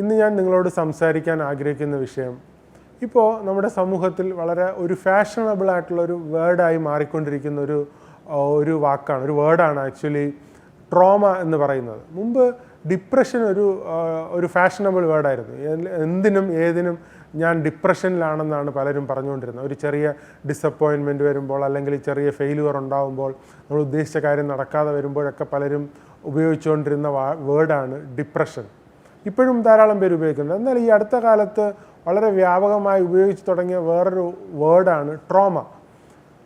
ഇന്ന് ഞാൻ നിങ്ങളോട് സംസാരിക്കാൻ ആഗ്രഹിക്കുന്ന വിഷയം ഇപ്പോൾ നമ്മുടെ സമൂഹത്തിൽ വളരെ ഒരു ഫാഷനബിൾ ആയിട്ടുള്ള ഒരു വേർഡായി മാറിക്കൊണ്ടിരിക്കുന്ന ഒരു വാക്കാണ്, ഒരു വേർഡാണ് ആക്ച്വലി ട്രോമ എന്ന് പറയുന്നത്. മുമ്പ് ഡിപ്രഷൻ ഒരു ഫാഷനബിൾ വേർഡായിരുന്നു. എന്തിനും ഏതിനും ഞാൻ ഡിപ്രഷനിലാണെന്നാണ് പലരും പറഞ്ഞുകൊണ്ടിരുന്നത്. ഒരു ചെറിയ ഡിസപ്പോയിൻമെൻറ്റ് വരുമ്പോൾ, അല്ലെങ്കിൽ ചെറിയ ഫെയിലുവർ ഉണ്ടാകുമ്പോൾ, നമ്മൾ ഉദ്ദേശിച്ച കാര്യം നടക്കാതെ വരുമ്പോഴൊക്കെ പലരും ഉപയോഗിച്ചുകൊണ്ടിരുന്ന വേർഡാണ് ഡിപ്രഷൻ. ഇപ്പോഴും ധാരാളം പേര് ഉപയോഗിക്കുന്നുണ്ട്. എന്നാൽ ഈ അടുത്ത കാലത്ത് വളരെ വ്യാപകമായി ഉപയോഗിച്ച് തുടങ്ങിയ വേറൊരു വേർഡാണ് ട്രോമ.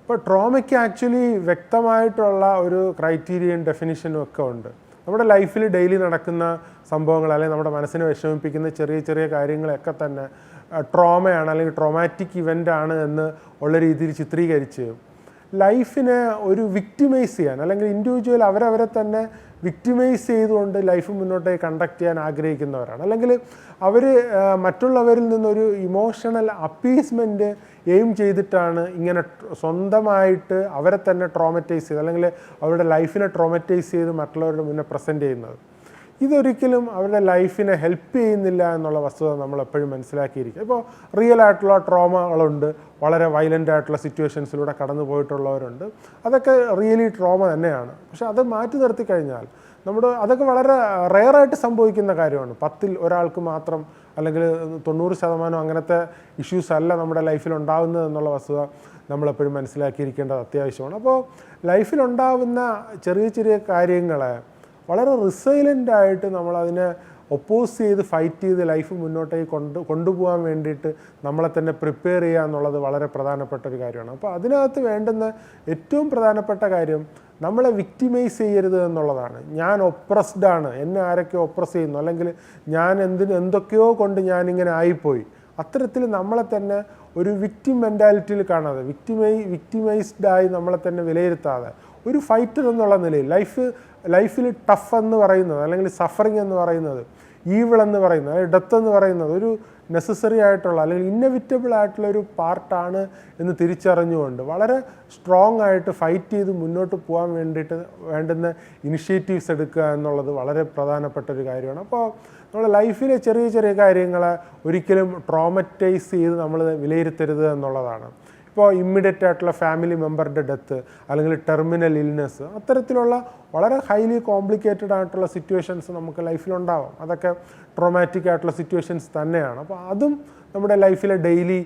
ഇപ്പോൾ ട്രോമയ്ക്ക് ആക്ച്വലി വ്യക്തമായിട്ടുള്ള ഒരു ക്രൈറ്റീരിയൻ ഡെഫിനിഷനും ഒക്കെ ഉണ്ട്. നമ്മുടെ ലൈഫിൽ ഡെയിലി നടക്കുന്ന സംഭവങ്ങൾ, അല്ലെങ്കിൽ നമ്മുടെ മനസ്സിനെ വിഷമിപ്പിക്കുന്ന ചെറിയ ചെറിയ കാര്യങ്ങളൊക്കെ തന്നെ ട്രോമയാണ്, അല്ലെങ്കിൽ ട്രോമാറ്റിക് ഇവൻ്റ് ആണ് എന്ന് ഉള്ള രീതിയിൽ ചിത്രീകരിച്ച് ലൈഫിനെ ഒരു വിക്ടിമൈസ് ചെയ്യാൻ, അല്ലെങ്കിൽ ഇൻഡിവിജ്വൽ അവരവരെ തന്നെ വിക്ടിമൈസ് ചെയ്തുകൊണ്ട് ലൈഫ് മുന്നോട്ടേക്ക് കണ്ടക്ട് ചെയ്യാൻ ആഗ്രഹിക്കുന്നവരാണ്. അല്ലെങ്കിൽ അവർ മറ്റുള്ളവരിൽ നിന്നൊരു ഇമോഷണൽ അപ്പീസ്മെൻറ്റ് എയിം ചെയ്തിട്ടാണ് ഇങ്ങനെ സ്വന്തമായിട്ട് അവരെ തന്നെ ട്രോമറ്റൈസ് ചെയ്ത്, അല്ലെങ്കിൽ അവരുടെ ലൈഫിനെ ട്രോമറ്റൈസ് ചെയ്ത് മറ്റുള്ളവരുടെ മുന്നേ പ്രസൻറ്റ് ചെയ്യുന്നത്. ഇതൊരിക്കലും അവരുടെ ലൈഫിനെ ഹെൽപ്പ് ചെയ്യുന്നില്ല എന്നുള്ള വസ്തുത നമ്മൾ എപ്പോഴും മനസ്സിലാക്കിയിരിക്കും. ഇപ്പോൾ റിയൽ ആയിട്ടുള്ള ട്രോമകളുണ്ട്, വളരെ വയലൻ്റ് ആയിട്ടുള്ള സിറ്റുവേഷൻസിലൂടെ കടന്നു പോയിട്ടുള്ളവരുണ്ട്. അതൊക്കെ റിയലി ട്രോമ തന്നെയാണ്. പക്ഷെ അത് മാറ്റി നിർത്തി കഴിഞ്ഞാൽ അതൊക്കെ വളരെ റെയറായിട്ട് സംഭവിക്കുന്ന കാര്യമാണ്. 10ൽ ഒരാൾക്ക് മാത്രം, അല്ലെങ്കിൽ 90% അങ്ങനത്തെ ഇഷ്യൂസ് അല്ല നമ്മുടെ ലൈഫിൽ ഉണ്ടാകുന്നത് എന്നുള്ള വസ്തുത നമ്മളെപ്പോഴും മനസ്സിലാക്കിയിരിക്കേണ്ടത് അത്യാവശ്യമാണ്. അപ്പോൾ ലൈഫിലുണ്ടാകുന്ന ചെറിയ ചെറിയ കാര്യങ്ങളെ വളരെ റിസൈലൻ്റായിട്ട് നമ്മളതിനെ ഒപ്പോസ് ചെയ്ത് ഫൈറ്റ് ചെയ്ത് ലൈഫ് മുന്നോട്ടേക്ക് കൊണ്ടുപോകാൻ വേണ്ടിയിട്ട് നമ്മളെ തന്നെ പ്രിപ്പയർ ചെയ്യുക എന്നുള്ളത് വളരെ പ്രധാനപ്പെട്ട ഒരു കാര്യമാണ്. അപ്പോൾ അതിനകത്ത് വേണ്ടുന്ന ഏറ്റവും പ്രധാനപ്പെട്ട കാര്യം നമ്മളെ വിക്ടിമൈസ് ചെയ്യരുത് എന്നുള്ളതാണ്. ഞാൻ ഒപ്രസ്ഡ് ആണ്, എന്നെ ആരൊക്കെ ഒപ്രസ് ചെയ്യുന്നു, അല്ലെങ്കിൽ ഞാൻ എന്തൊക്കെയോ കൊണ്ട് ഞാനിങ്ങനെ ആയിപ്പോയി, അത്തരത്തിൽ നമ്മളെ തന്നെ ഒരു വിക്ടിം മെൻറ്റാലിറ്റിയിൽ കാണാതെ, വിക്ടിമൈസ്ഡായി നമ്മളെ തന്നെ വിലയിരുത്താതെ ഒരു ഫൈറ്റർ എന്നുള്ള നിലയിൽ ലൈഫിൽ ടഫ് എന്ന് പറയുന്നത്, അല്ലെങ്കിൽ സഫറിങ് എന്ന് പറയുന്നത്, ഈവിൾ എന്ന് പറയുന്നത്, ഡെത്ത് എന്ന് പറയുന്നത് ഒരു നെസസറി ആയിട്ടുള്ള, അല്ലെങ്കിൽ ഇന്നവിറ്റബിൾ ആയിട്ടുള്ള ഒരു പാർട്ടാണ് എന്ന് തിരിച്ചറിഞ്ഞുകൊണ്ട് വളരെ സ്ട്രോങ് ആയിട്ട് ഫൈറ്റ് ചെയ്ത് മുന്നോട്ട് പോകാൻ വേണ്ടിയിട്ട് വേണ്ടുന്ന ഇനിഷ്യേറ്റീവ്സ് എടുക്കുക എന്നുള്ളത് വളരെ പ്രധാനപ്പെട്ട ഒരു കാര്യമാണ്. അപ്പോൾ നമ്മുടെ ലൈഫിലെ ചെറിയ ചെറിയ കാര്യങ്ങളെ ഒരിക്കലും ട്രോമറ്റൈസ് ചെയ്ത് നമ്മൾ വിലയിരുത്തരുത് എന്നുള്ളതാണ്. ഇപ്പോൾ ഇമ്മീഡിയറ്റ് ആയിട്ടുള്ള ഫാമിലി മെമ്പറുടെ ഡെത്ത്, അല്ലെങ്കിൽ ടെർമിനൽ ഇൽനെസ്, അത്തരത്തിലുള്ള വളരെ ഹൈലി കോംപ്ലിക്കേറ്റഡ് ആയിട്ടുള്ള സിറ്റുവേഷൻസ് നമുക്ക് ലൈഫിലുണ്ടാവാം. അതൊക്കെ ട്രോമാറ്റിക് ആയിട്ടുള്ള സിറ്റുവേഷൻസ് തന്നെയാണ്. അപ്പോൾ അതും നമ്മുടെ ലൈഫിലെ ഡെയിലി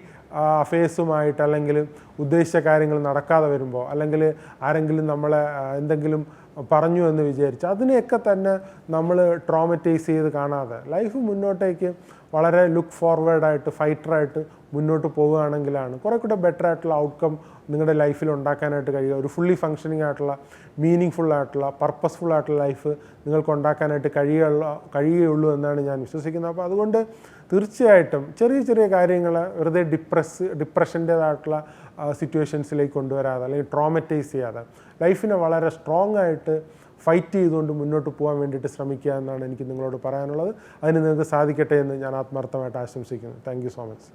അഫയേഴ്സുമായിട്ട്, അല്ലെങ്കിൽ ഉദ്ദേശിച്ച കാര്യങ്ങൾ നടക്കാതെ വരുമ്പോൾ, അല്ലെങ്കിൽ ആരെങ്കിലും നമ്മളെ എന്തെങ്കിലും പറഞ്ഞു എന്ന് വിചാരിച്ച് അതിനെയൊക്കെ തന്നെ നമ്മൾ ട്രോമറ്റൈസ് ചെയ്ത് കാണാതെ ലൈഫ് മുന്നോട്ടേക്ക് വളരെ ലുക്ക് ഫോർവേഡായിട്ട് ഫൈറ്ററായിട്ട് മുന്നോട്ട് പോവുകയാണെങ്കിലാണ് കുറേ കൂടെ ബെറ്റർ ആയിട്ടുള്ള ഔട്ട്കം നിങ്ങളുടെ ലൈഫിൽ ഉണ്ടാക്കാനായിട്ട് കഴിയുക. ഒരു ഫുള്ളി ഫങ്ഷനിങ് ആയിട്ടുള്ള, മീനിങ് ഫുള്ളായിട്ടുള്ള, പർപ്പസ്ഫുൾ ആയിട്ടുള്ള ലൈഫ് നിങ്ങൾക്ക് ഉണ്ടാക്കാനായിട്ട് കഴിയുകയുള്ളൂ എന്നാണ് ഞാൻ വിശ്വസിക്കുന്നത്. അപ്പോൾ അതുകൊണ്ട് തീർച്ചയായിട്ടും ചെറിയ ചെറിയ കാര്യങ്ങൾ വെറുതെ ഡിപ്രഷൻ്റേതായിട്ടുള്ള സിറ്റുവേഷൻസിലേക്ക് കൊണ്ടുവരാതെ, അല്ലെങ്കിൽ ട്രോമറ്റൈസ് ചെയ്യാതെ ലൈഫിനെ വളരെ സ്ട്രോങ് ആയിട്ട് ഫൈറ്റ് ചെയ്തുകൊണ്ട് മുന്നോട്ട് പോകാൻ വേണ്ടിയിട്ട് ശ്രമിക്കുക എന്നാണ് എനിക്ക് നിങ്ങളോട് പറയാനുള്ളത്. അതിന് നിങ്ങൾക്ക് സാധിക്കട്ടെ എന്ന് ഞാൻ ആത്മാർത്ഥമായിട്ട് ആശംസിക്കുന്നു. Thank you so much.